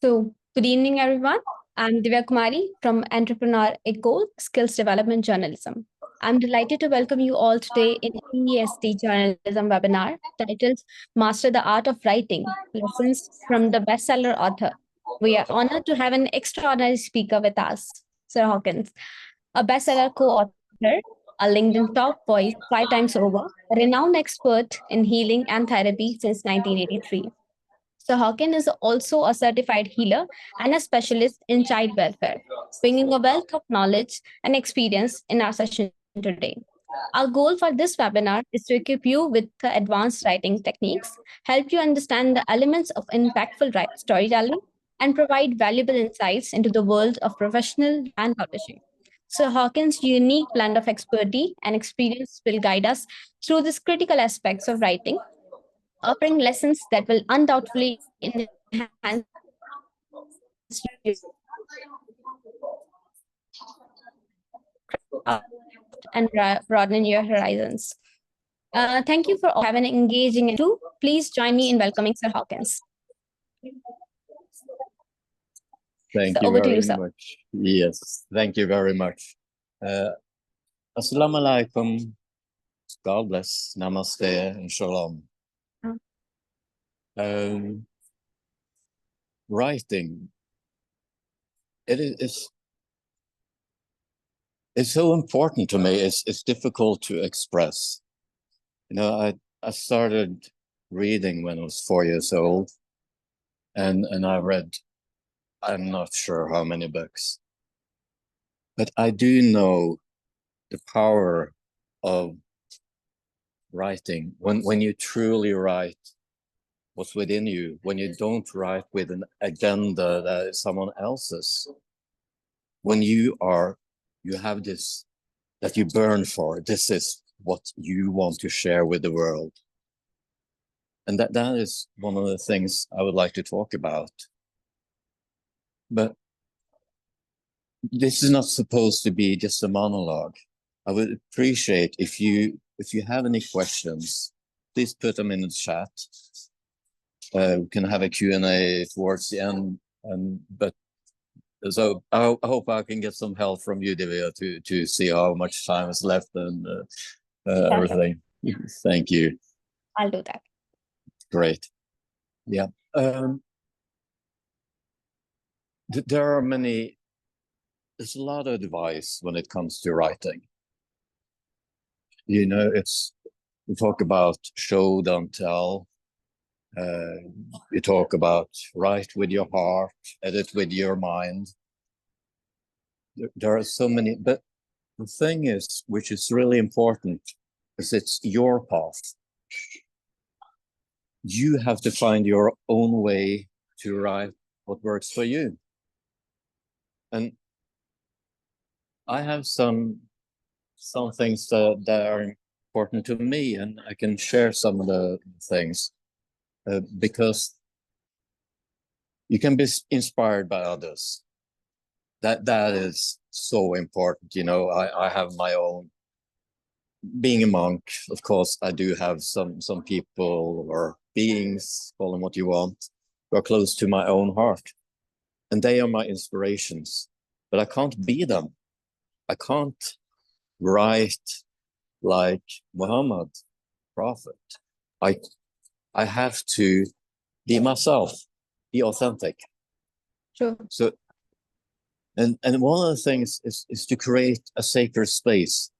So, good evening, everyone. I'm Divya Kumari from Entrepreneur Ecole Skills Development Journalism. I'm delighted to welcome you all today in EESD Journalism webinar titled Master the Art of Writing Lessons from the Bestseller Author. We are honored to have an extraordinary speaker with us, Sir Hawkins, a bestseller co-author, a LinkedIn top voice 5 times over, a renowned expert in healing and therapy since 1983. So Hawkins is also a certified healer and a specialist in child welfare, bringing a wealth of knowledge and experience in our session today. Our goal for this webinar is to equip you with the advanced writing techniques, help you understand the elements of impactful storytelling, and provide valuable insights into the world of professional and publishing. So Hawkins' unique blend of expertise and experience will guide us through these critical aspects of writing, offering lessons that will undoubtedly enhance and broaden your horizons. Thank you for all having engaging in too. Please join me in welcoming Sir Hawkins. Thank you very much. Yes, thank you very much. Assalamu alaikum, God bless, namaste, and shalom. Writing, it's so important to me. It's difficult to express. You know, I started reading when I was 4 years old, and I read, I'm not sure how many books, but I do know the power of writing when you truly write what's within you, when you don't write with an agenda that is someone else's, when you have this that you burn for, this is what you want to share with the world. And that is one of the things I would like to talk about. But this is not supposed to be just a monologue. I would appreciate if you have any questions, please put them in the chat. We can have a Q&A towards the end, but so I hope I can get some help from you, Divya, to see how much time is left and everything. Thank you. I'll do that. Great. Yeah. There's a lot of advice when it comes to writing. You know, we talk about show, don't tell. You talk about write with your heart, edit with your mind. There are so many, but the thing is, which is really important, is it's your path. You have to find your own way to write what works for you. And I have some things that are important to me, and I can share some of the things because you can be inspired by others. That is so important. You know, I have my own. Being a monk, of course, I do have some people or beings, call them what you want, who are close to my own heart, and they are my inspirations. But I can't be them. I can't write like Muhammad, prophet. I have to be myself, be authentic. Sure. So, and one of the things is to create a sacred space.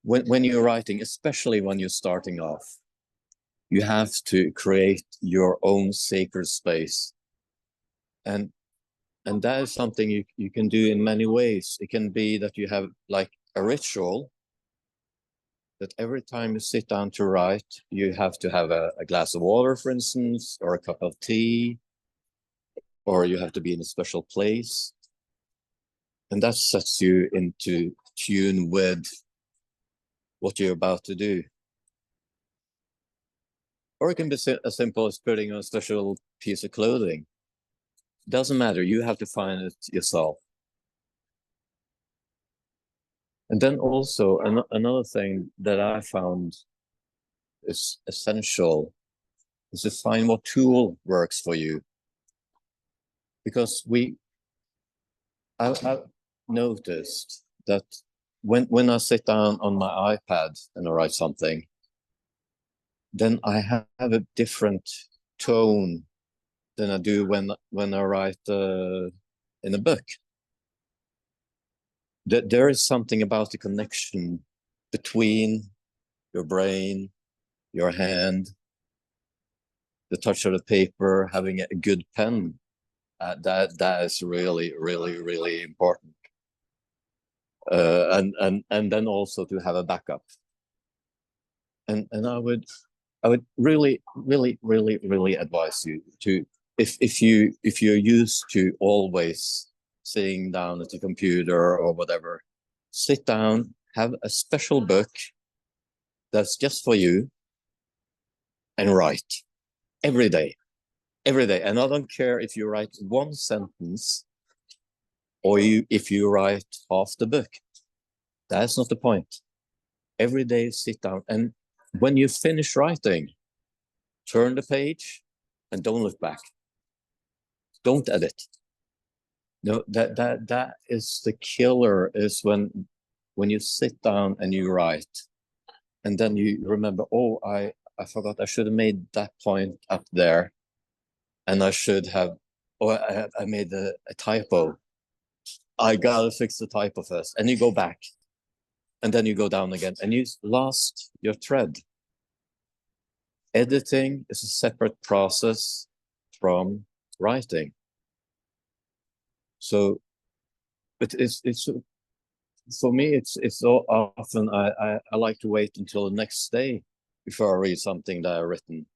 When you're writing, especially when you're starting off, you have to create your own sacred space. And that is something you can do in many ways. It can be that you have like a ritual that every time you sit down to write, you have to have a glass of water, for instance, or a cup of tea, or you have to be in a special place. And that sets you into tune with what you're about to do. Or it can be as simple as putting on a special piece of clothing. Doesn't matter, you have to find it yourself. And then also another thing that I found is essential is to find what tool works for you. Because I've noticed that when I sit down on my iPad and I write something, then I have a different tone than I do when I write in a book. There is something about the connection between your brain, your hand, the touch of the paper, having a good pen. That is really, really, really important. And then also to have a backup. And I would really, really, really, really advise you to, if you're used to always sitting down at the computer or whatever, sit down, have a special book that's just for you, and write every day. Every day. And I don't care if you write one sentence or if you write half the book. That's not the point. Every day, sit down. And when you finish writing, turn the page and don't look back. Don't edit. No, that is the killer, is when you sit down and you write, and then you remember, oh, I forgot, I should have made that point up there. And I should have, I made a typo. I gotta fix the typo first. And you go back. And then you go down again. And you lost your thread. Editing is a separate process from writing. So, but it's for me, it's so often I like to wait until the next day before I read something that I've written,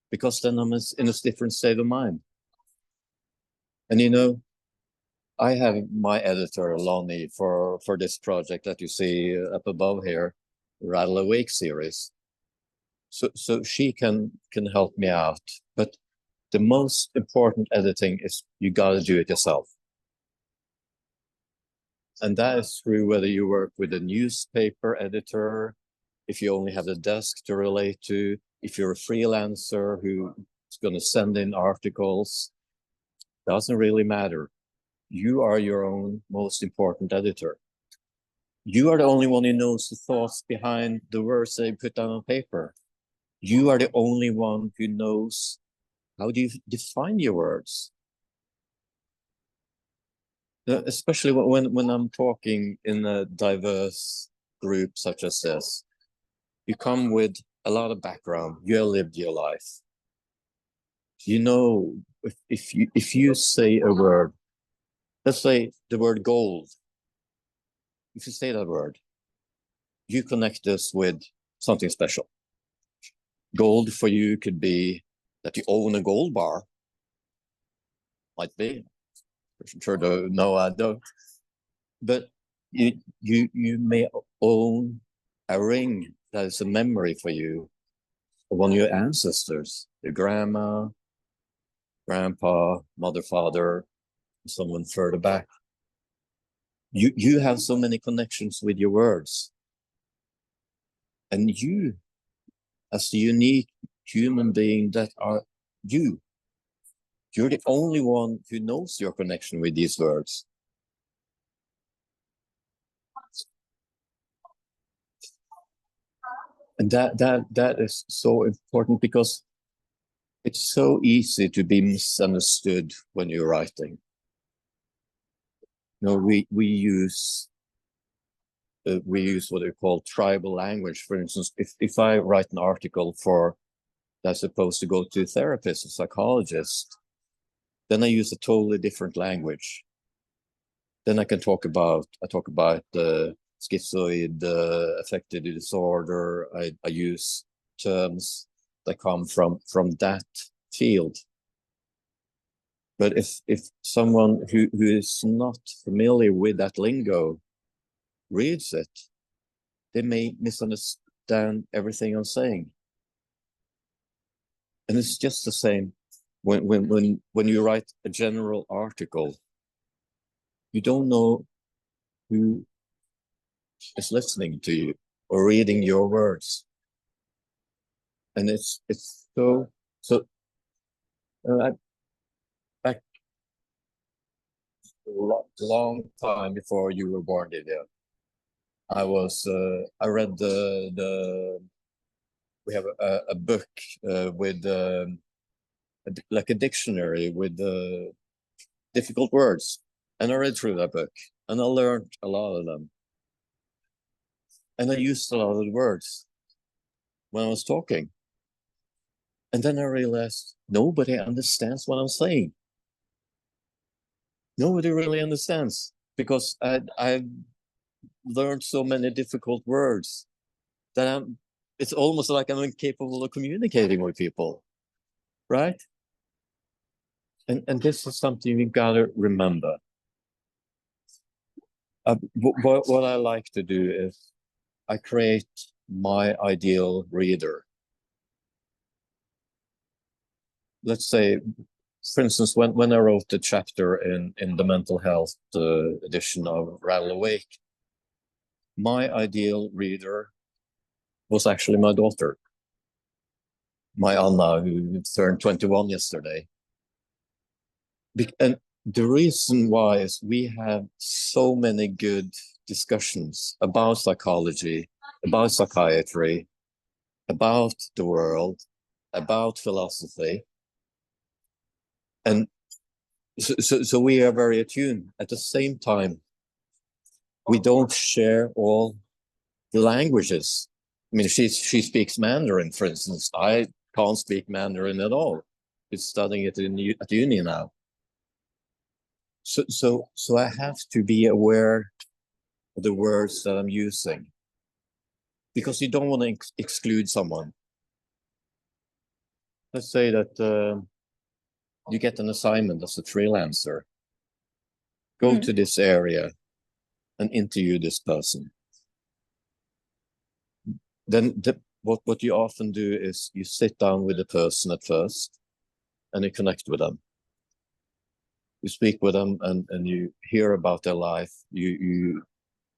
because then I'm in a different state of mind. And you know, I have my editor, Lonnie, for this project that you see up above here, Rattle Awake series. So she can help me out. But the most important editing is you got to do it yourself. And that is true whether you work with a newspaper editor, if you only have the desk to relate to, if you're a freelancer who's going to send in articles, doesn't really matter. You are your own most important editor. You are the only one who knows the thoughts behind the words they put down on paper. You are the only one who knows how do you define your words. Especially when I'm talking in a diverse group such as this, you come with a lot of background. You have lived your life. You know, if you say a word, let's say the word gold. If you say that word, you connect this with something special. Gold for you could be that you own a gold bar. Might be. I'm sure no, I don't. But you may own a ring that is a memory for you of one of your ancestors, your grandma, grandpa, mother, father, someone further back. You have so many connections with your words. And you, as the unique human being that are you, you're the only one who knows your connection with these words. And that is so important, because it's so easy to be misunderstood when you're writing. You know, we use what they call tribal language. For instance, if I write an article that's supposed to go to a therapist or psychologist, then I use a totally different language. Then I talk about the schizoid affective disorder. I use terms that come from that field. But if someone who is not familiar with that lingo reads it, they may misunderstand everything I'm saying. And it's just the same when you write a general article. You don't know who is listening to you or reading your words. And it's so back a long time before you were born, Lydia. I read we have a book with like a dictionary with difficult words, and I read through that book and I learned a lot of them, and I used a lot of the words when I was talking, and then I realized nobody understands what I'm saying. Nobody really understands because I've learned so many difficult words that it's almost like I'm incapable of communicating with people, right? And this is something you gotta remember. What I like to do is I create my ideal reader. Let's say, for instance, when I wrote the chapter in the mental health edition of Rattle Awake, my ideal reader was actually my daughter, my Anna, who turned 21 yesterday. And the reason why is we have so many good discussions about psychology, about psychiatry, about the world, about philosophy. And so we are very attuned. At the same time, we don't share all the languages. I mean, she speaks Mandarin, for instance. I can't speak Mandarin at all. She's studying it at uni now. So I have to be aware of the words that I'm using, because you don't want to exclude someone. Let's say that you get an assignment as a freelancer. Go to this area and interview this person. Then what you often do is you sit down with the person at first and you connect with them. You speak with them and you hear about their life.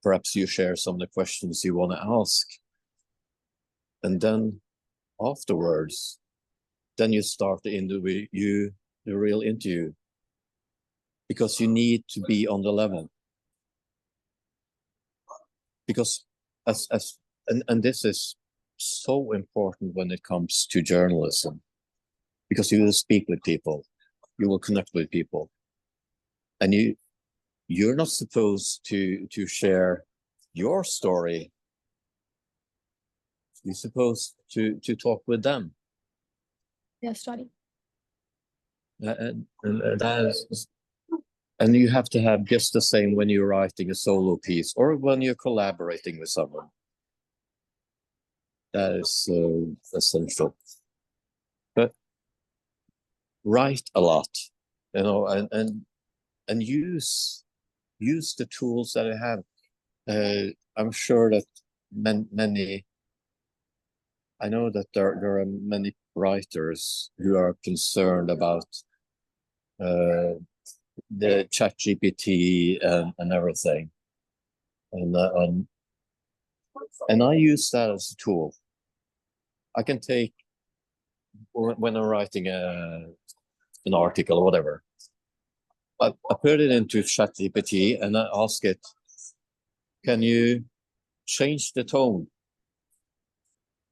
Perhaps you share some of the questions you want to ask. And then afterwards, then you start the real interview, because you need to be on the level. Because and this is so important when it comes to journalism, because you will speak with people, you will connect with people, and you're not supposed to share your story. You're supposed to talk with them. Their story. And you have to have just the same when you're writing a solo piece or when you're collaborating with someone. That is essential. But write a lot, and use the tools that I have. I'm sure that many. I know that there are many writers who are concerned about the ChatGPT and everything, and I use that as a tool. I can take when I'm writing an article or whatever. I put it into ChatGPT and I ask it, can you change the tone?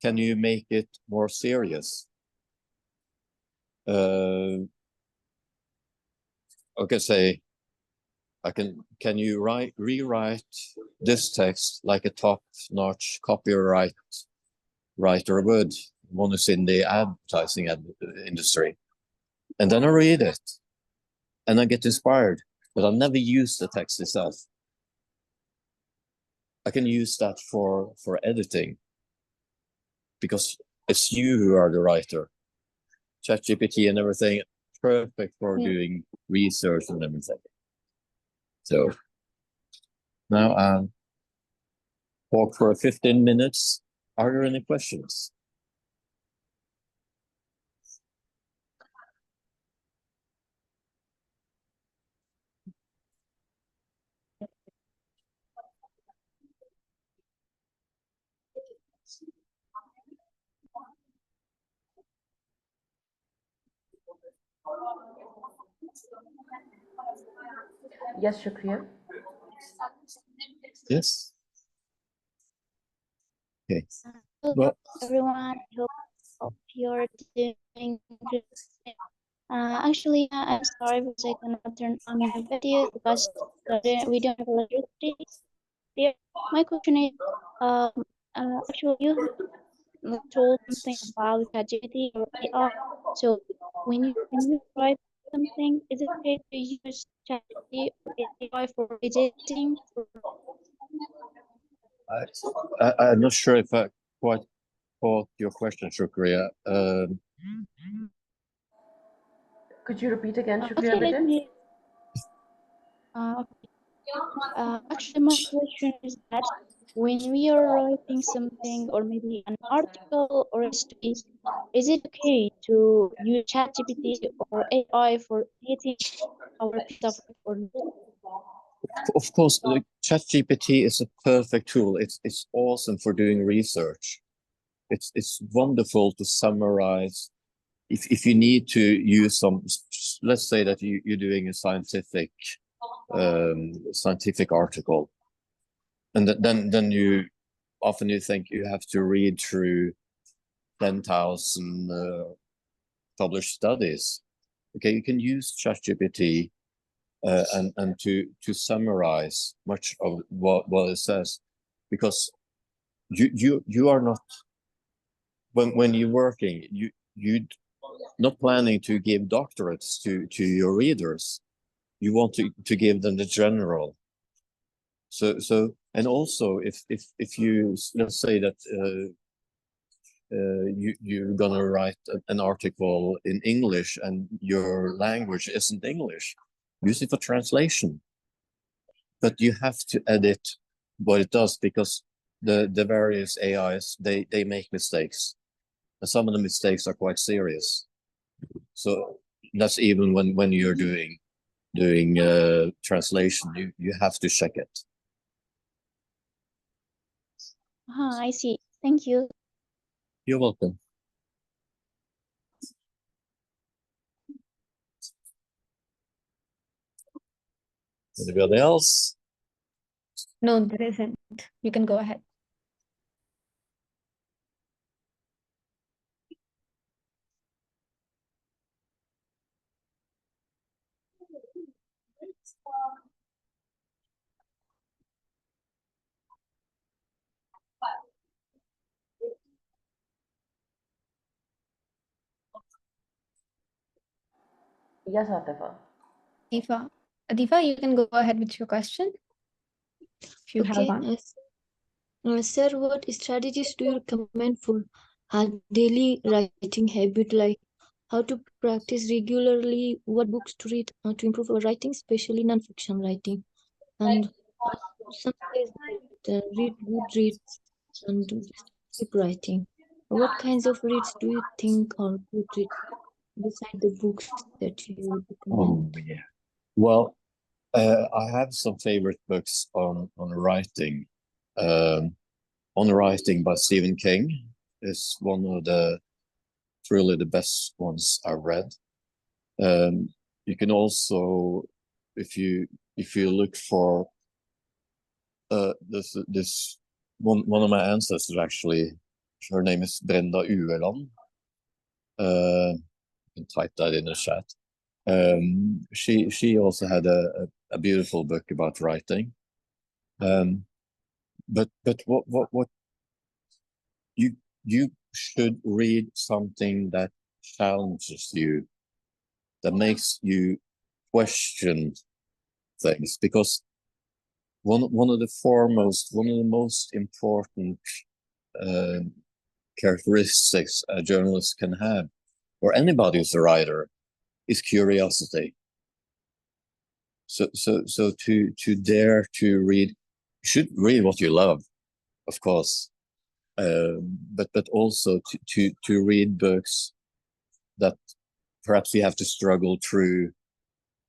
Can you make it more serious? I can say, can you rewrite this text like a top-notch copyright writer would, one who's in the advertising industry? And then I read it and I get inspired, but I'll never use the text itself. I can use that for editing, because it's you who are the writer. ChatGPT and everything, perfect for doing research and everything. So now I'll talk for 15 minutes. Are there any questions? Yes, Shukriya. Yes. Okay. Hello, Well, everyone. Hope you're doing great. Actually, I'm sorry because I cannot turn on my video because we don't have electricity here. My question is, um, actually, you have told something about ChatGPT or AI. So, when you write something, is it okay to use ChatGPT or AI for editing? I'm not sure if I quite caught your question, Shukriya. Could you repeat again, Shukriya, Okay, let bitte? me. Okay. Actually, my question is that when we are writing something or maybe an article or a story, is it okay to use ChatGPT or AI for editing our piece of work or not? Of course, ChatGPT is a perfect tool. It's awesome for doing research. It's wonderful to summarize. If you need to use some, let's say that you're doing a scientific article, and then you often you think you have to read through 10,000 published studies. Okay, you can use ChatGPT and to summarize much of what it says, because you are not, when you're working, you not planning to give doctorates to your readers. You want to give them the general. So and also if you, let's say that you're gonna write an article in English and your language isn't English, use it for translation. But you have to edit what it does, because the various AIs, they make mistakes, and some of the mistakes are quite serious. So that's even when you're doing translation, you have to check it. I see. Thank you. You're welcome. Anybody else? No, there isn't. You can go ahead. Yes, Atifa. Adifa, you can go ahead with your question if you have Okay, one. sir, what strategies do you recommend for a daily writing habit, like how to practice regularly, what books to read to improve our writing, especially non-fiction writing? And some says that read good reads and just keep writing. What kinds of reads do you think are good reads beside the books that you recommend? Oh yeah. Well, I have some favorite books on writing. On writing by Stephen King is one of the really the best ones I've read. You can also, if you look for this one of my ancestors, actually, her name is Brenda Ueland. You can type that in the chat. She also had a beautiful book about writing. But what you should read something that challenges you, that makes you question things, because one of the most important characteristics a journalist can have, or anybody who's a writer, is curiosity. So to dare to read, you should read what you love, of course, but also to read books that perhaps you have to struggle through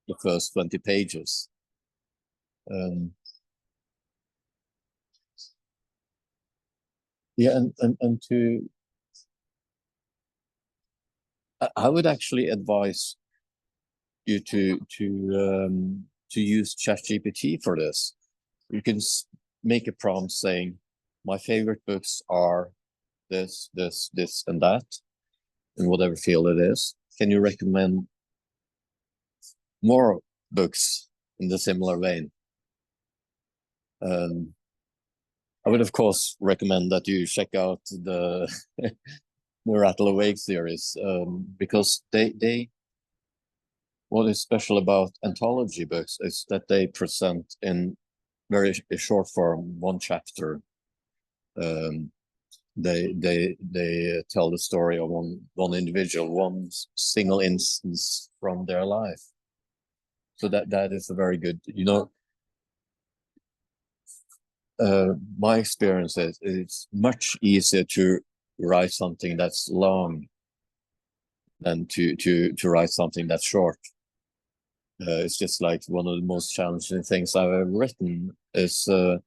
the first 20 pages. Yeah, and to, I would actually advise you to use ChatGPT for this. You can make a prompt saying, my favorite books are this, this, this, and that, in whatever field it is. Can you recommend more books in the similar vein? I would, of course, recommend that you check out the Rattle Awake series, because what is special about anthology books is that they present in very short form, one chapter. They tell the story of one individual, one single instance from their life. So that is a very good, my experience is it's much easier to write something that's long than to write something that's short. It's just like one of the most challenging things I've ever written is the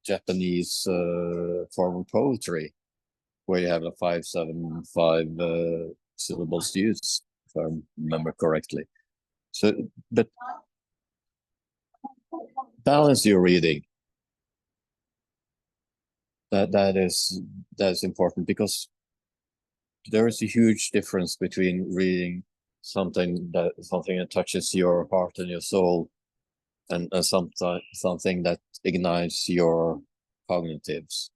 Japanese form of poetry, where you have a 575 syllables to use, if I remember correctly. So, but balance your reading. That is important, because there is a huge difference between reading something that touches your heart and your soul, and something that ignites your cognitives.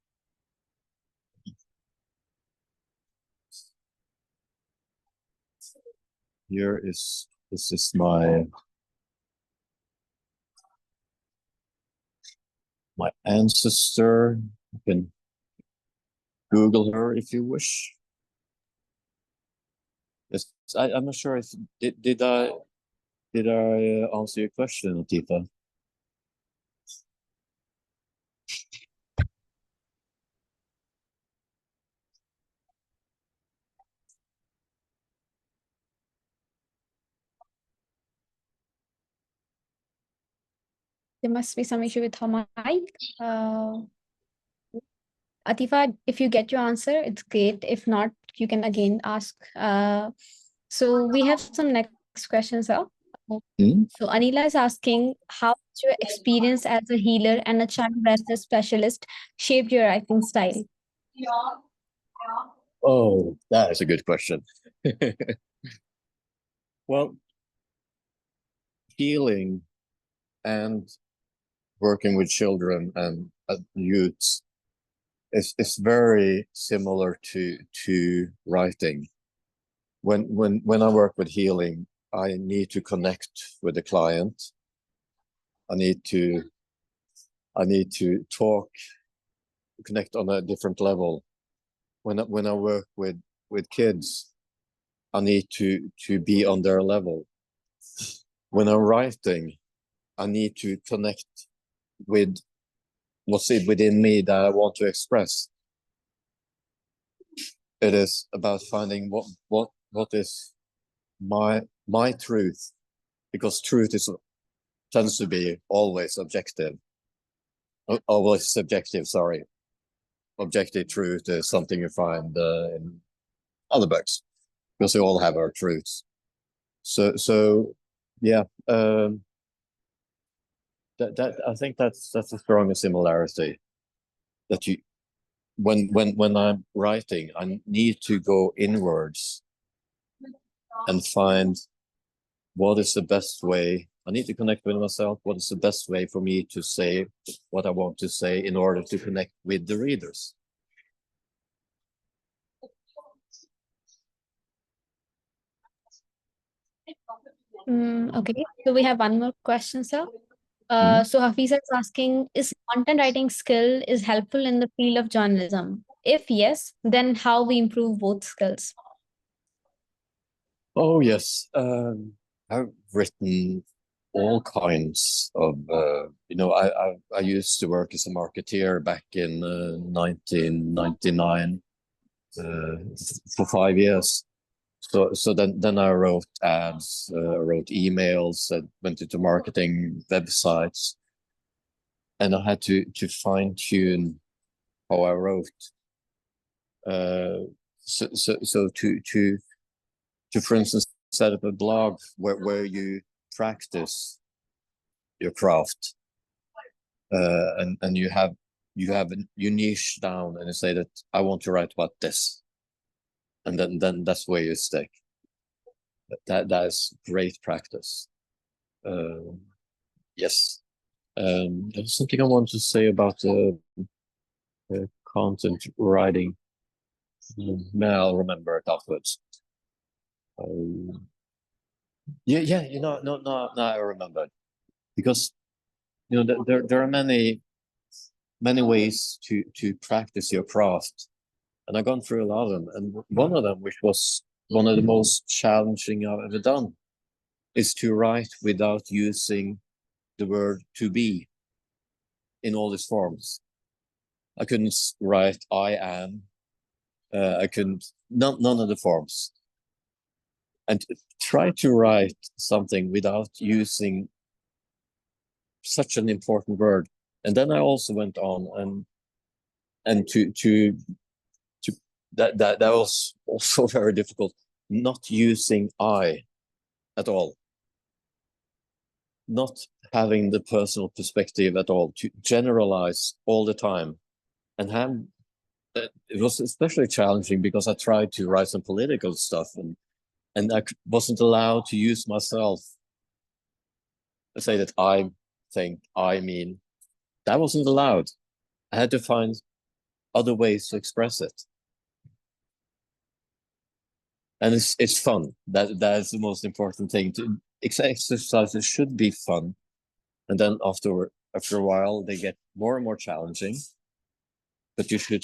This is my ancestor. You can Google her if you wish. Yes, I'm not sure if did I answer your question, Latifa? There must be some issue with her mic. Atifa, if you get your answer, it's great. If not, you can again ask. So we have some next questions here. So Anila is asking, how has your experience as a healer and a child welfare specialist shaped your writing style? Oh, that is a good question. Well, healing and working with children and youths is very similar to writing. When I work with healing, I need to connect with the client. I need to connect on a different level. When I work with kids, I need to be on their level. When I'm writing, I need to connect with what's within me that I want to express. It is about finding what is my truth, because truth tends to be always objective. Always subjective, sorry. Objective truth is something you find in other books, because we all have our truths. So yeah, that I think that's the strongest similarity. That when I'm writing, I need to go inwards and find what is the best way. I need to connect with myself. What is the best way for me to say what I want to say in order to connect with the readers? Okay, so we have one more question, sir. So Hafiza is asking, is content writing skill is helpful in the field of journalism? If yes, then how we improve both skills? Oh yes, I've written all kinds of. I used to work as a marketeer back in 1999 for 5 years. So then I wrote ads, wrote emails, went into marketing websites, and I had to fine tune how I wrote. So to for instance set up a blog where you practice your craft, and you niche down and you say that I want to write about this, and then that's where you stick. That is great practice. Yes. There's something I want to say about the content writing. I'll remember it afterwards. Yeah, no, I remember, because there are many ways to practice your craft, and I've gone through a lot of them, and one of them, which was one of the most challenging I've ever done, is to write without using the word to be in all its forms. I couldn't write I am. I couldn't, none of the forms. And try to write something without using such an important word. And then I also went on and that was also very difficult, not using I at all. Not having the personal perspective at all, to generalize all the time. And it was especially challenging because I tried to write some political stuff, and I wasn't allowed to use myself. I say that I think, I mean, that wasn't allowed. I had to find other ways to express it. And it's fun. That is the most important thing. Exercises should be fun. And then after a while, they get more and more challenging. But you should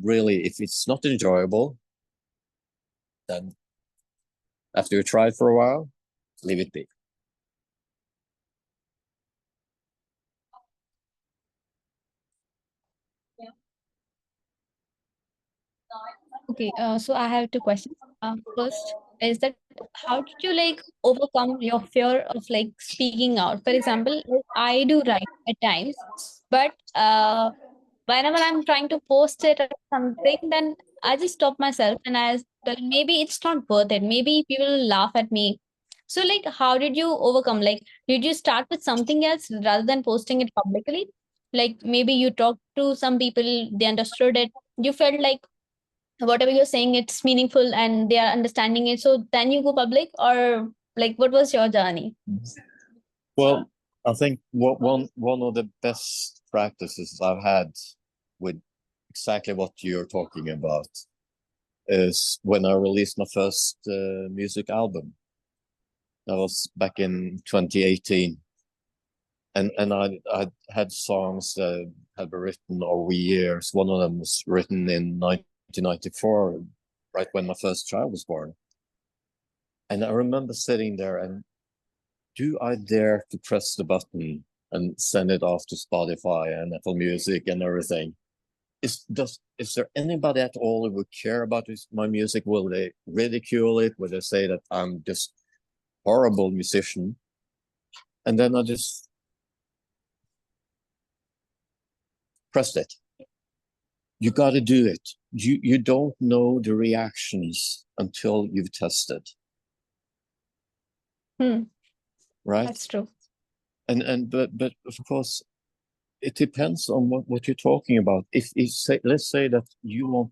really, if it's not enjoyable, then after you try it for a while, leave it be. Okay, so I have two questions. First is that how did you like overcome your fear of like speaking out? For example, like, I do write at times, but whenever I'm trying to post it or something, then I just stop myself and I tell maybe it's not worth it. Maybe people will laugh at me. So like, how did you overcome? Like, did you start with something else rather than posting it publicly? Like maybe you talked to some people, they understood it. You felt like whatever you're saying, it's meaningful and they are understanding it. So then you go public, or like, what was your journey? Well, I think one of the best practices I've had with exactly what you're talking about is when I released my first music album. That was back in 2018. And I had songs that had been written over years. One of them was written in 1994, right when my first child was born. And I remember sitting there and, do I dare to press the button and send it off to Spotify and Apple Music and everything? Is there anybody at all who would care about my music? Will they ridicule it? Will they say that I'm just horrible musician? And then I just pressed it. You got to do it. You don't know the reactions until you've tested. Right? That's true. But of course, it depends on what you're talking about. If let's say that you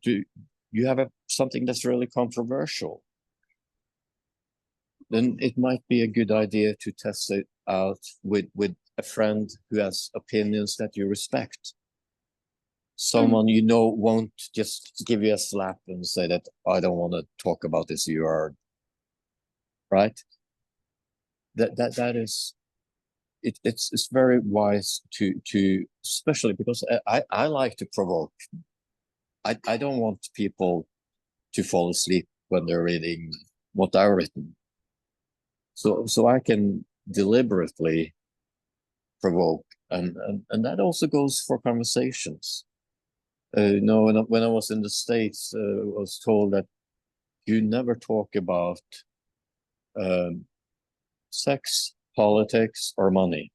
have something that's really controversial, then it might be a good idea to test it out with a friend who has opinions that you respect. Someone you know won't just give you a slap and say that I don't want to talk about this. You are right. That is. It's very wise to especially because I like to provoke. I don't want people to fall asleep when they're reading what I've written. So I can deliberately provoke, and that also goes for conversations. When I was in the States, I was told that you never talk about sex, politics, or money.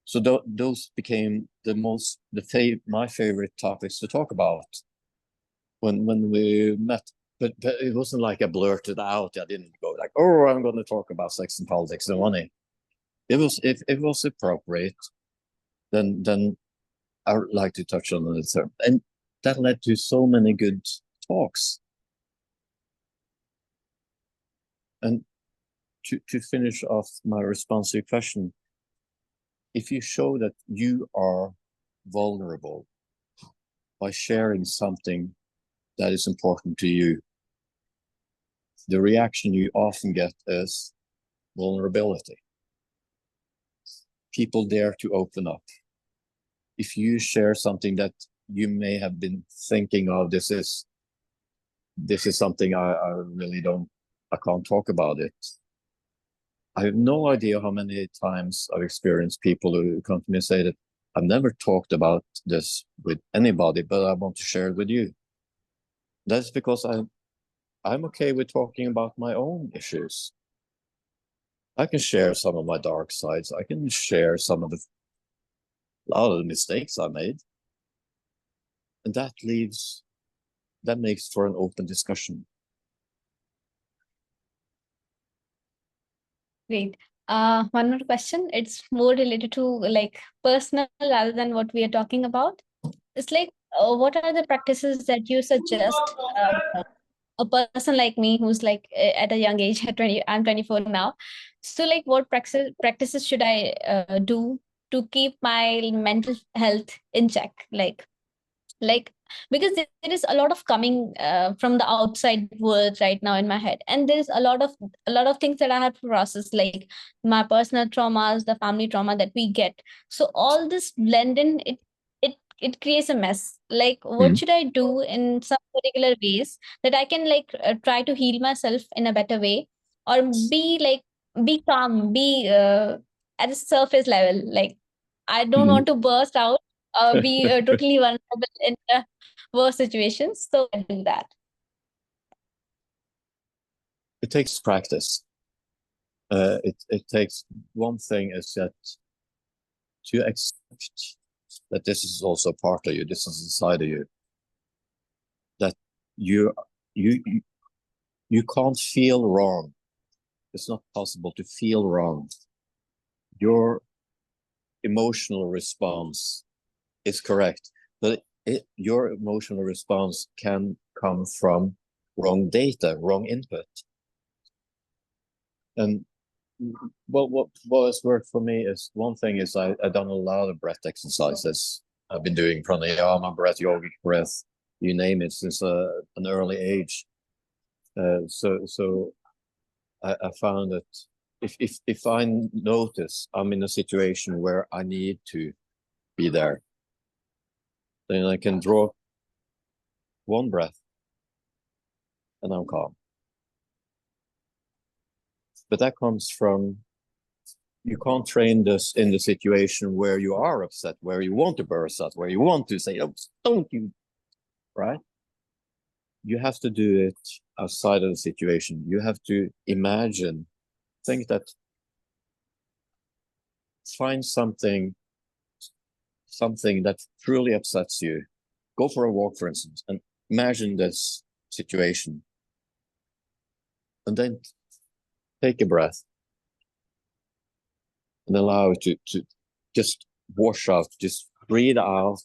So those became my favorite topics to talk about when we met. But it wasn't like I blurted out. I didn't go like, like, oh, I'm going to talk about sex and politics and money. If it was appropriate, then I would like to touch on it. And that led to so many good talks. And to finish off my response to your question, if you show that you are vulnerable by sharing something that is important to you, the reaction you often get is vulnerability. People dare to open up. If you share something that you may have been thinking of, this is something I really I can't talk about it. I have no idea how many times I've experienced people who come to me and say that I've never talked about this with anybody, but I want to share it with you. That's because I'm okay with talking about my own issues. I can share some of my dark sides. I can share a lot of the mistakes I made. And that makes for an open discussion. Great. One more question. It's more related to like personal rather than what we are talking about. It's like, what are the practices that you suggest a person like me who's like at a young age, at 20, I'm 24 now. So like what practices should I do to keep my mental health in check? Like because there is a lot of coming from the outside world right now in my head, and there's a lot of things that I have to process, like my personal traumas, the family trauma that we get. So all this blend in, it creates a mess. Like what should I do in some particular ways that I can like try to heal myself in a better way, or be calm, be at a surface level. Like I don't want to burst out, be totally vulnerable in worse situations. So I do that. It takes practice. It takes, one thing is that to accept that this is also part of you, this is inside of you, that you can't feel wrong. It's not possible to feel wrong. Your emotional response is correct, but your emotional response can come from wrong data, wrong input. And what has worked for me is, one thing is I've done a lot of breath exercises. I've been doing pranayama breath, yogic breath, you name it, since an early age. So I found that if I notice I'm in a situation where I need to be there, then I can draw one breath and I'm calm. But that comes from, you can't train this in the situation where you are upset, where you want to burst out, where you want to say, oh, don't you, right? You have to do it outside of the situation. You have to imagine, think that, find something that truly upsets you. Go for a walk, for instance, and imagine this situation. And then take a breath and allow it to just wash out, just breathe out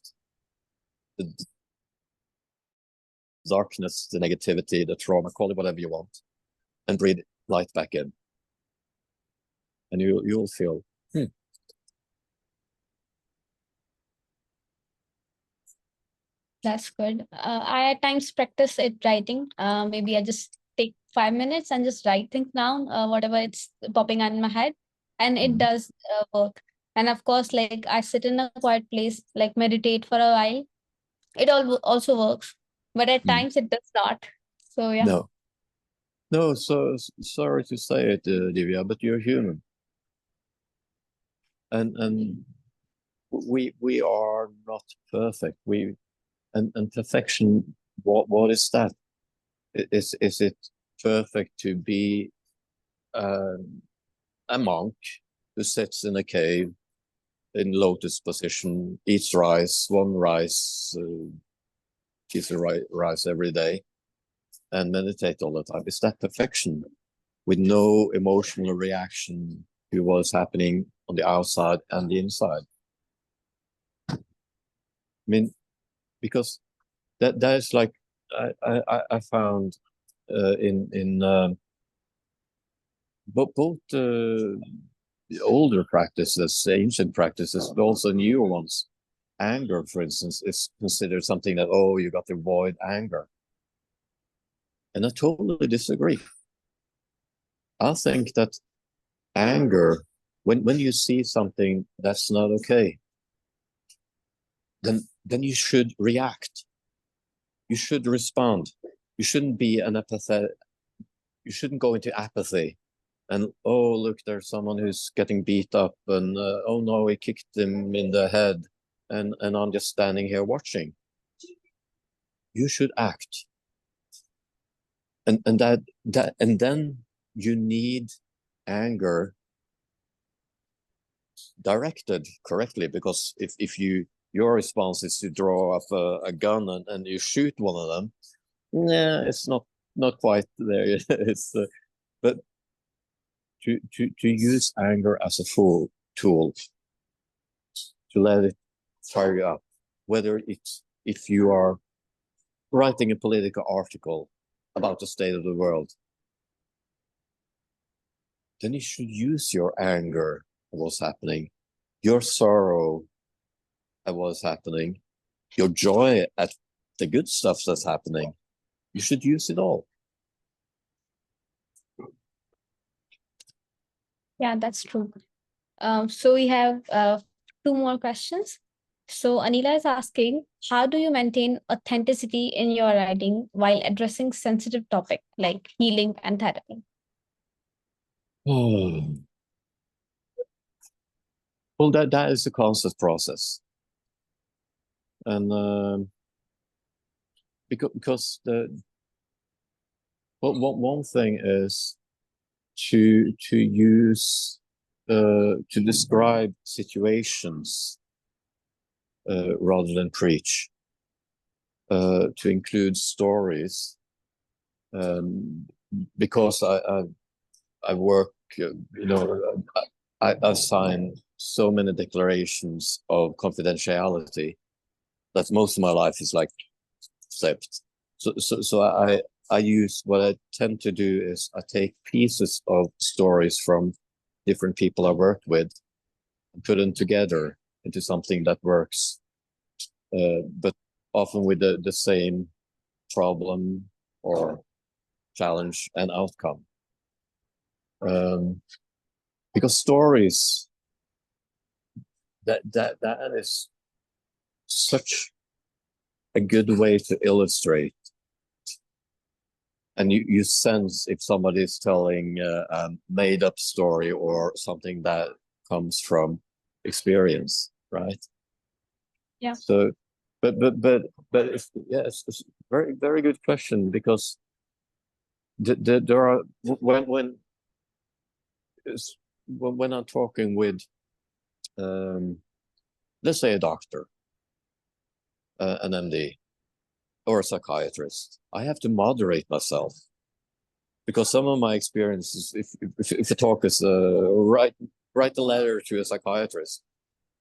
the darkness, the negativity, the trauma, call it whatever you want, and breathe light back in. And you'll feel, That's good. I at times practice it writing. Maybe I just take 5 minutes and just write things down, whatever it's popping on my head, and it does work. And of course, like I sit in a quiet place, like meditate for a while. It also works, but at times it does not. So yeah. No, so sorry to say it, Divya, but you're human. And we are not perfect. And perfection, what is that? Is it perfect to be a monk who sits in a cave in lotus position, eats rice, one rice, piece of rice every day, and meditate all the time? Is that perfection? with no emotional reaction to what's happening on the outside and the inside. I mean, because that is like I found in both older practices, ancient practices, but also newer ones. Anger, for instance, is considered something that, oh, you got to avoid anger. And I totally disagree. I think that anger, when you see something that's not okay, then you should react. You should respond. You shouldn't be an apathetic. You shouldn't go into apathy. And oh, look, there's someone who's getting beat up, and oh no, he kicked him in the head, and I'm just standing here watching. You should act. And then you need anger directed correctly, because if your response is to draw up a gun and you shoot one of them, yeah, it's not quite there. It's but to use anger as a tool to let it fire you up, whether it's if you are writing a political article about the state of the world, then you should use your anger at what's happening, your sorrow at what's happening, your joy at the good stuff that's happening. You should use it all. Yeah, that's true. So we have 2 more questions. So Anila is asking, how do you maintain authenticity in your writing while addressing sensitive topics like healing and therapy? Well, that is a constant process, and because one thing is to use to describe situations rather than preach, to include stories, because I work, I sign so many declarations of confidentiality that most of my life is like flipped. So I use, what I tend to do is I take pieces of stories from different people I worked with and put them together into something that works, but often with the same problem or challenge and outcome. Because stories, that is such a good way to illustrate, and you sense if somebody is telling a made up story or something that comes from experience, right? Yeah. So, but it's, yes, it's very, very good question, because there are when I'm talking with, let's say, a doctor, an MD, or a psychiatrist, I have to moderate myself, because some of my experiences, if the talk is write a letter to a psychiatrist,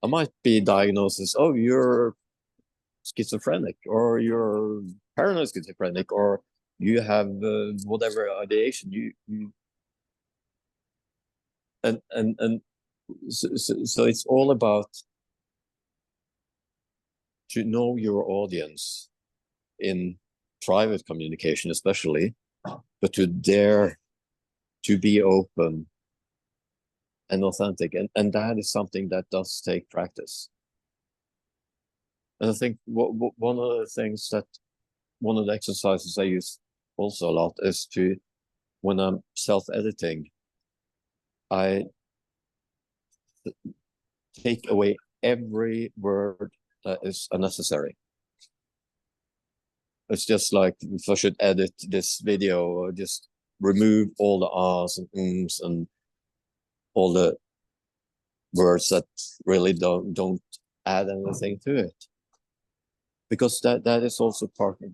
I might be diagnosed as, oh, you're schizophrenic, or you're paranoid schizophrenic, or you have whatever ideation you and so it's all about to know your audience in private communication, especially, but to dare to be open and authentic, and that is something that does take practice. And I think one of the things that one of the exercises I use also a lot is to, when I'm self-editing, I take away every word that is unnecessary. It's just like, if I should edit this video, just remove all the ahs and ums and all the words that really don't add anything to it. Because that is also part of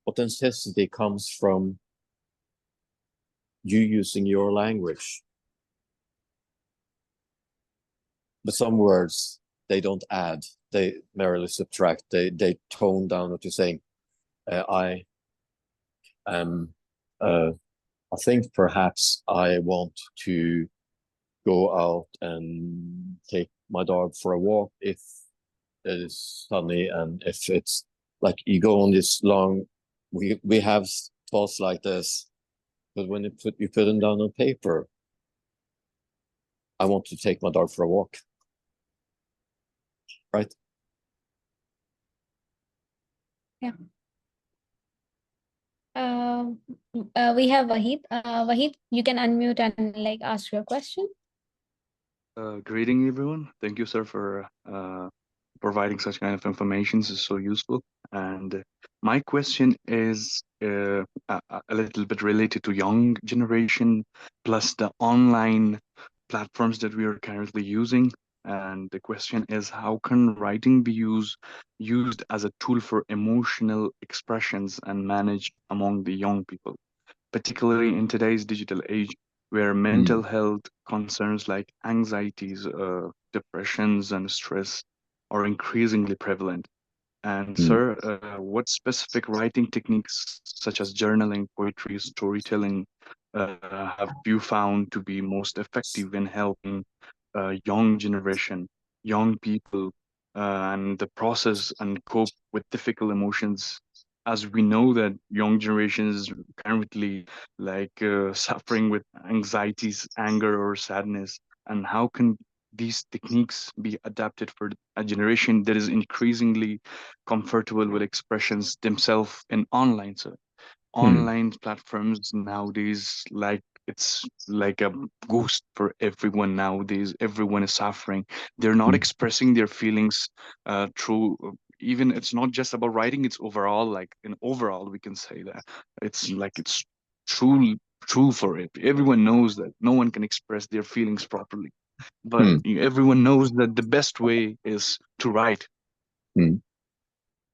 authenticity, comes from you using your language. But some words, they don't add, they merely subtract, they tone down what you're saying. I think perhaps I want to go out and take my dog for a walk if it is sunny, and if it's like you go on this long, we have thoughts like this, but when you put them down on paper, I want to take my dog for a walk, right? Yeah. We have Wahid. Wahid, you can unmute and like ask your question. Greeting everyone. Thank you, sir, for providing such kind of information. This is so useful. And my question is a little bit related to young generation plus the online platforms that we are currently using. And the question is, how can writing be used as a tool for emotional expressions and managed among the young people, particularly in today's digital age, where mental health concerns like anxieties, depressions, and stress are increasingly prevalent? And sir, what specific writing techniques such as journaling, poetry, storytelling have you found to be most effective in helping young generation, young people, and the process and cope with difficult emotions? As we know that young generation is currently like suffering with anxieties, anger, or sadness, and how can these techniques be adapted for a generation that is increasingly comfortable with expressions themselves in online? So online platforms nowadays, like it's like a ghost for everyone nowadays. Everyone is suffering. They're not expressing their feelings through even it's not just about writing, it's overall, like in overall we can say that it's like it's true for it. Everyone knows that no one can express their feelings properly, but everyone knows that the best way is to write.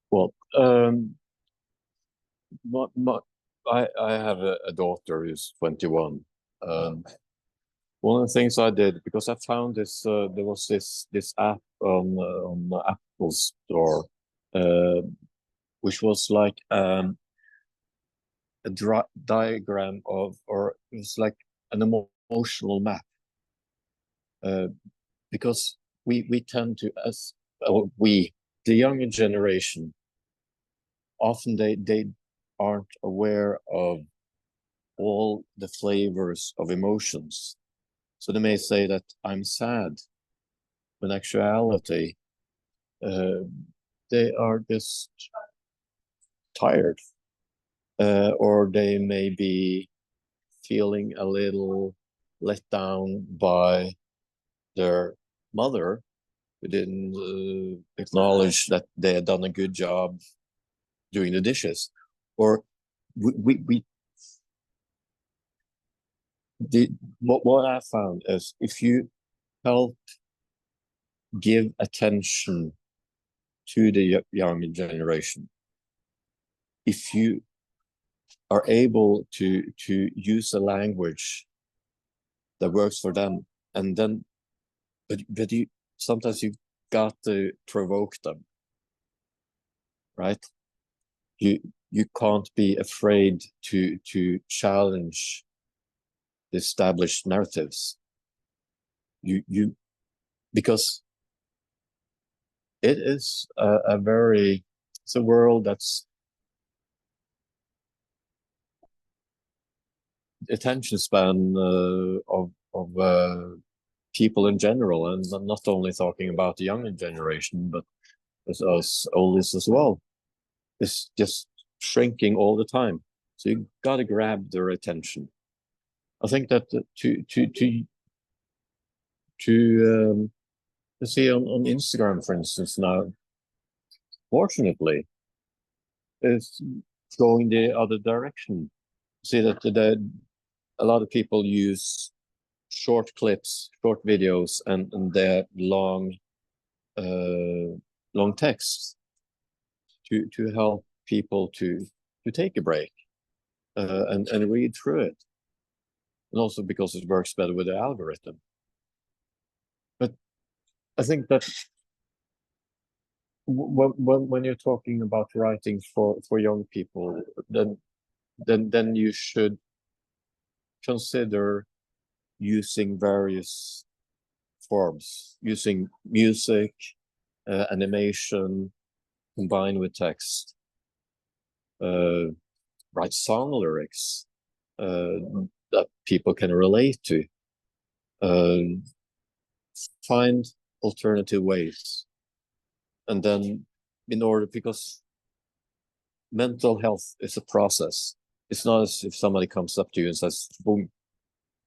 Well, I have a daughter who's 21. One of the things I did, because I found this, there was this app on the Apple Store, which was like a diagram of, or it was like an emotional map, because we tend to, the younger generation, often they aren't aware of all the flavors of emotions. So they may say that I'm sad, when actuality, they are just tired, or they may be feeling a little let down by their mother, who didn't acknowledge that they had done a good job doing the dishes. Or what I found is, if you help give attention to the younger generation, if you are able to use a language that works for them, and then but you sometimes you got to provoke them, right? You can't be afraid to challenge the established narratives. You because it is it's a world that's attention span of people in general, and I'm not only talking about the younger generation, but us oldest as well. It's just shrinking all the time. So you got to grab their attention. I think that to see on Instagram, for instance, now, fortunately, it's going the other direction. See that a lot of people use short clips, short videos, and their long texts to help people to take a break and read through it. and also because it works better with the algorithm. But I think that when you're talking about writing for young people, then you should consider using various forms, using music, animation, combined with text, write song lyrics that people can relate to, find alternative ways. And then because mental health is a process. It's not as if somebody comes up to you and says, boom,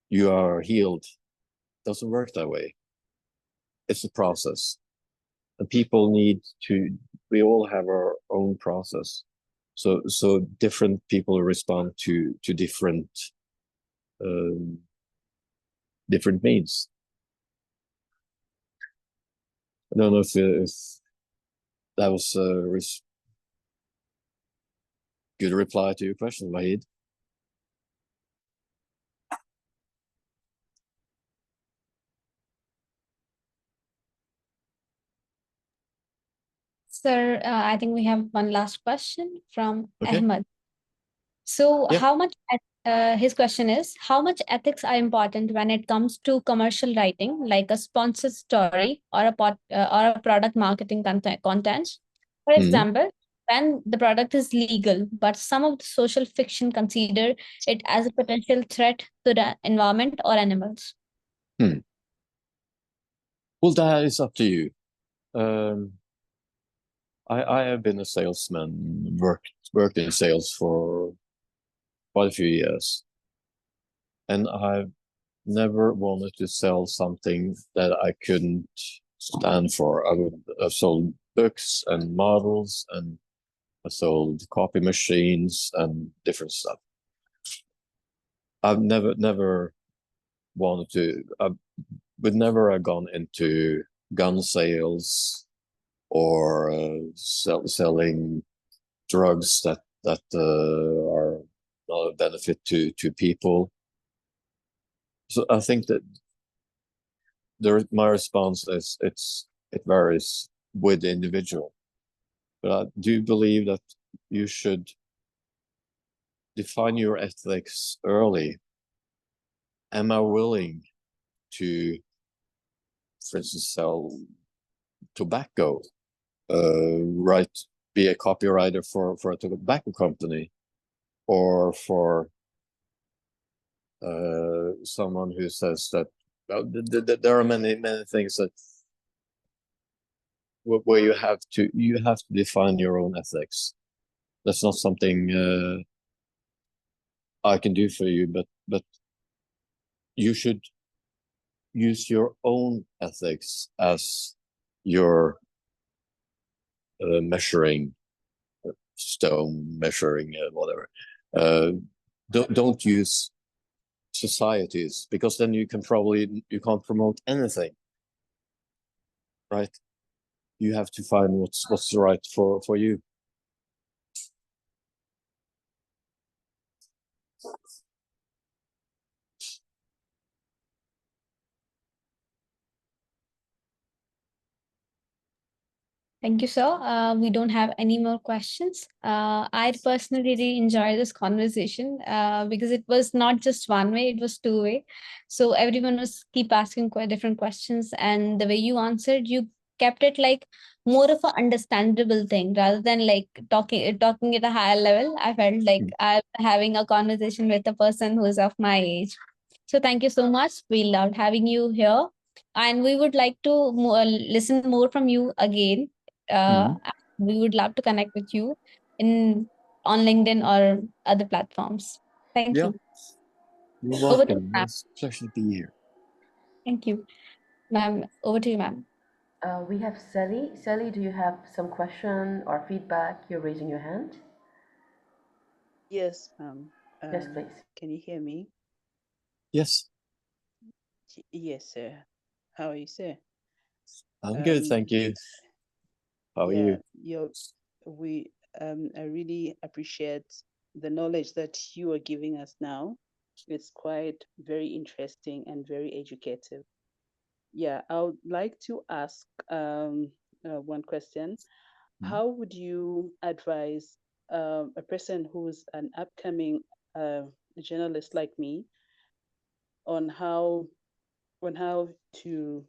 you are healed. It doesn't work that way. It's a process. And people we all have our own process. So different people respond to different means. I don't know if that was a good reply to your question, Wahid. Sir, I think we have one last question from Okay. Ahmed. So, Yeah. his question is, how much ethics are important when it comes to commercial writing, like a sponsored story or a product marketing content? For example, when the product is legal, but some of the social fiction consider it as a potential threat to the environment or animals. Well, that is up to you. I have been a salesman, worked in sales for quite a few years, and I've never wanted to sell something that I couldn't stand for. I've sold books and models, and I sold copy machines and different stuff. I've never wanted to. I would never have gone into gun sales or selling drugs that are not a benefit to people. So I think that my response is it varies with the individual. But I do believe that you should define your ethics early. Am I willing to, for instance, sell tobacco, be a copywriter for a tobacco company, or for someone who says that there are many things that where you have to define your own ethics. That's not something I can do for you, but you should use your own ethics as your measuring stone, measuring whatever. Don't use societies, because then you can't promote anything, right? You have to find what's right for you. Thank you, sir. We don't have any more questions. I personally really enjoyed this conversation because it was not just one way, it was two way. So everyone was keep asking quite different questions, and the way you answered, you kept it like more of an understandable thing rather than like talking at a higher level. I felt like I'm having a conversation with a person who is of my age. So thank you so much. We loved having you here, and we would like to listen more from you again. We would love to connect with you on LinkedIn or other platforms. Thank you. You're Over to you, welcome. ma'am. It's a pleasure to be here. Thank you, ma'am. Over to you, ma'am. We have Sally. Sally, do you have some question or feedback? You're raising your hand. Yes, ma'am. Yes, please. Can you hear me? Yes, Yes, sir. How are you, sir? I'm good, thank you. How are you? I really appreciate the knowledge that you are giving us now. It's quite very interesting and very educative. Yeah, I would like to ask one question. Mm. How would you advise a person who's an upcoming uh, journalist like me on how to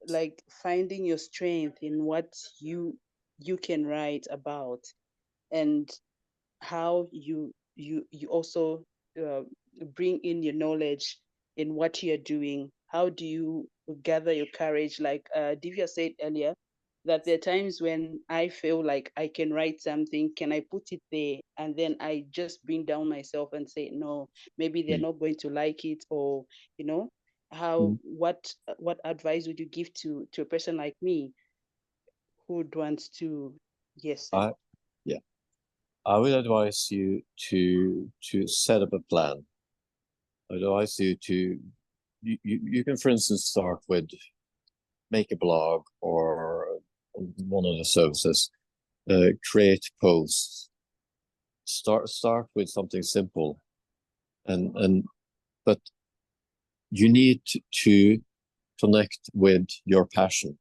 like finding your strength in what you can write about, and how you also uh, bring in your knowledge in what you're doing? How do you gather your courage? Like Divya said earlier, that there are times when I feel like I can write something, can I put it there? And then I just bring down myself and say, no, maybe they're Mm. not going to like it, or you know, how Mm. what advice would you give to a person like me who would want to? Yes, sir. I yeah, I would advise you to set up a plan. I would advise you to you can, for instance, start with make a blog or one of the services, create posts. Start with something simple, and but you need to connect with your passion.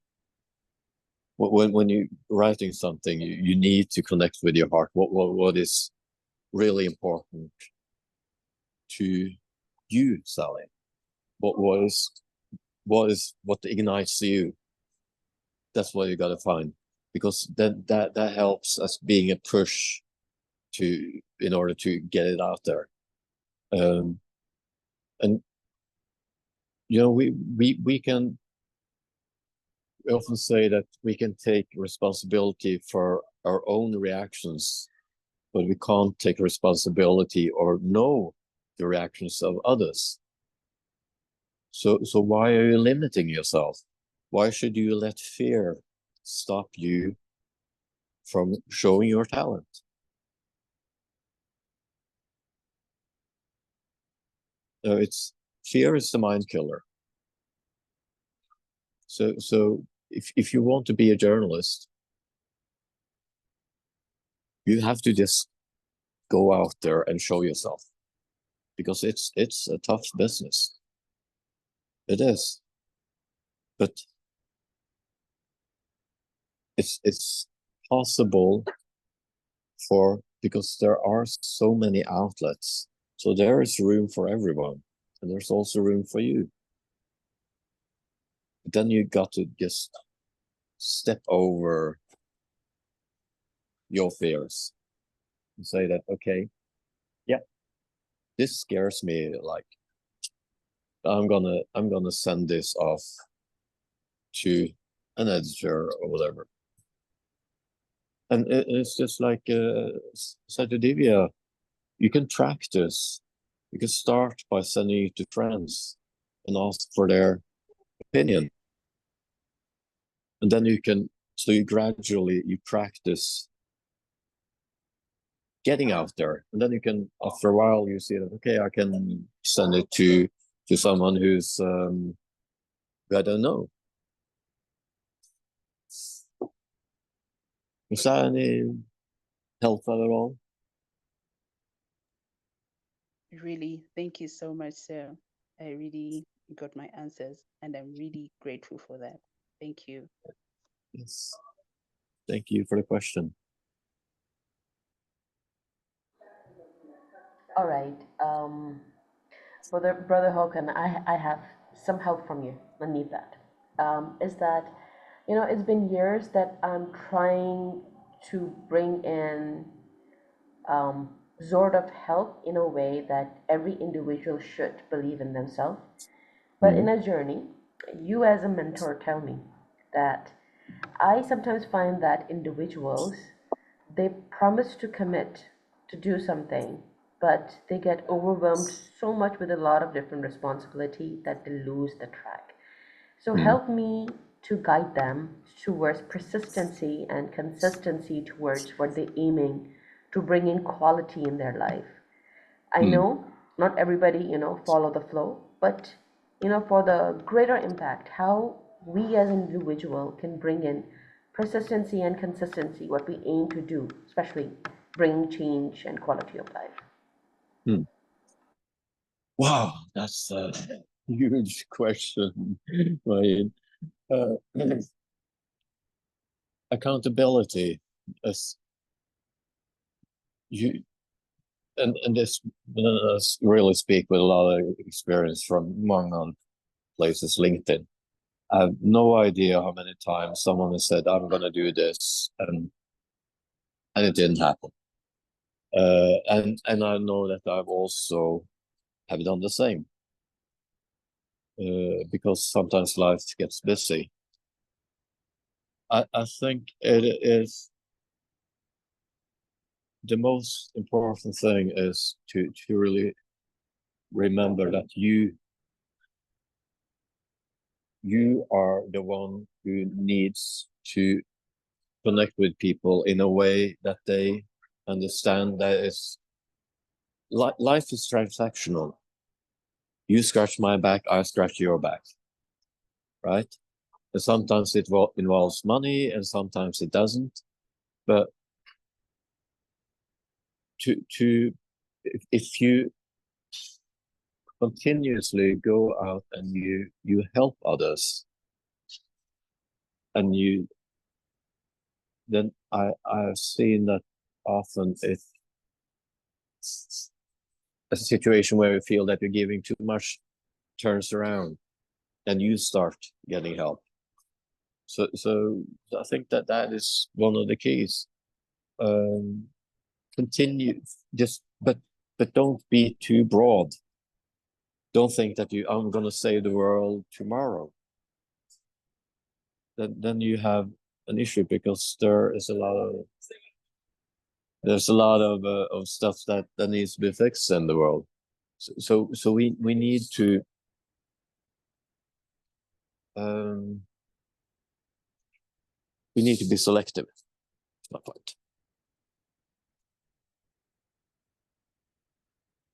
When you're writing something, you need to connect with your heart. What is really important to you, Sally? What what ignites you? That's what you got to find, because then that helps as being a push to in order to get it out there. Um, and you know, we often say that we can take responsibility for our own reactions, but we can't take responsibility or know the reactions of others. So why are you limiting yourself? Why should you let fear stop you from showing your talent? It's fear is the mind killer. So if you want to be a journalist, you have to just go out there and show yourself, because it's a tough business. It is, but it's possible because there are so many outlets. So there is room for everyone, and there's also room for you. But then you got to just step over your fears and say that, okay, yeah, this scares me. Like I'm gonna send this off to an editor or whatever. And it's just like said to Divya, you can practice. You can start by sending it to friends and ask for their opinion. And then so you gradually, you practice getting out there. And then you can, after a while, you see that, okay, I can send it to someone who's, who I don't know. Is that any helpful at all? Really, thank you so much, sir. I really got my answers, and I'm really grateful for that. Thank you. Yes. Thank you for the question. All right. Brother Håkon, I have some help from you. I need that. Is that, it's been years that I'm trying to bring in sort of help in a way that every individual should believe in themselves. But in Mm. a journey, you as a mentor tell me that I sometimes find that individuals, they promise to commit to do something, but they get overwhelmed so much with a lot of different responsibility that they lose the track. So Mm. help me to guide them towards persistency and consistency towards what they're aiming to bring in quality in their life. I Mm. know not everybody, follow the flow, but for the greater impact, how we as an individual can bring in persistency and consistency, what we aim to do, especially bringing change and quality of life. Mm. Wow, that's a huge question, Ryan. Accountability is you, and this really speak with a lot of experience from among places, LinkedIn. I have no idea how many times someone has said, "I'm going to do this," and it didn't happen. And I know that I've also have done the same because sometimes life gets busy. I think it is the most important thing is to really remember that you are the one who needs to connect with people in a way that they understand that it's life is transactional. You scratch my back, I scratch your back, right? And sometimes it involves money and sometimes it doesn't. But if you continuously go out and you help others, and then I've seen that often it's a situation where you feel that you're giving too much turns around and you start getting help. So I think that is one of the keys. Continue just but don't be too broad. Don't think that I'm going to save the world tomorrow. Then you have an issue because there's a lot of stuff that needs to be fixed in the world. So we need to be selective. That's my point.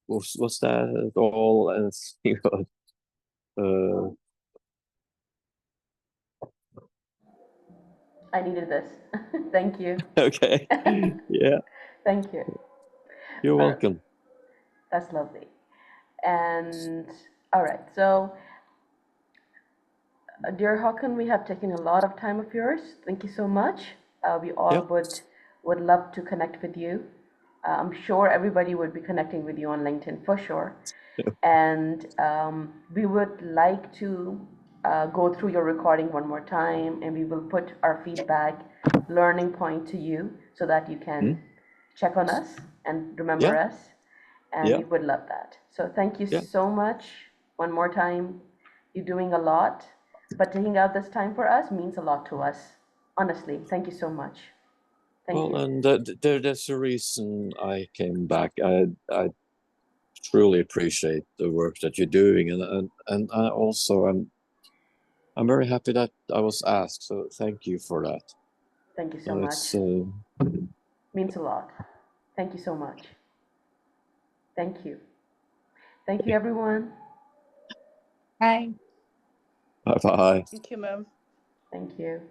Was that all? And I needed this. Thank you. okay. Yeah. Thank you. You're welcome. That's lovely. And all right, so dear Håkon, we have taken a lot of time of yours. Thank you so much. We all Yep. would love to connect with you. I'm sure everybody would be connecting with you on LinkedIn for sure. And we would like to go through your recording one more time, and we will put our feedback, learning point to you so that you can check on us and remember Yeah. us. And Yeah. we would love that. So thank you Yeah. so much one more time. You're doing a lot, but taking out this time for us means a lot to us. Honestly, thank you so much. Thank Well, you. and there's a reason I came back. I truly appreciate the work that you're doing, and I also I'm very happy that I was asked. So thank you for that. Thank you so No, much. Means a lot. Thank you so much. Thank you. Thank you, everyone. Bye. Bye bye. Thank you, ma'am. Thank you.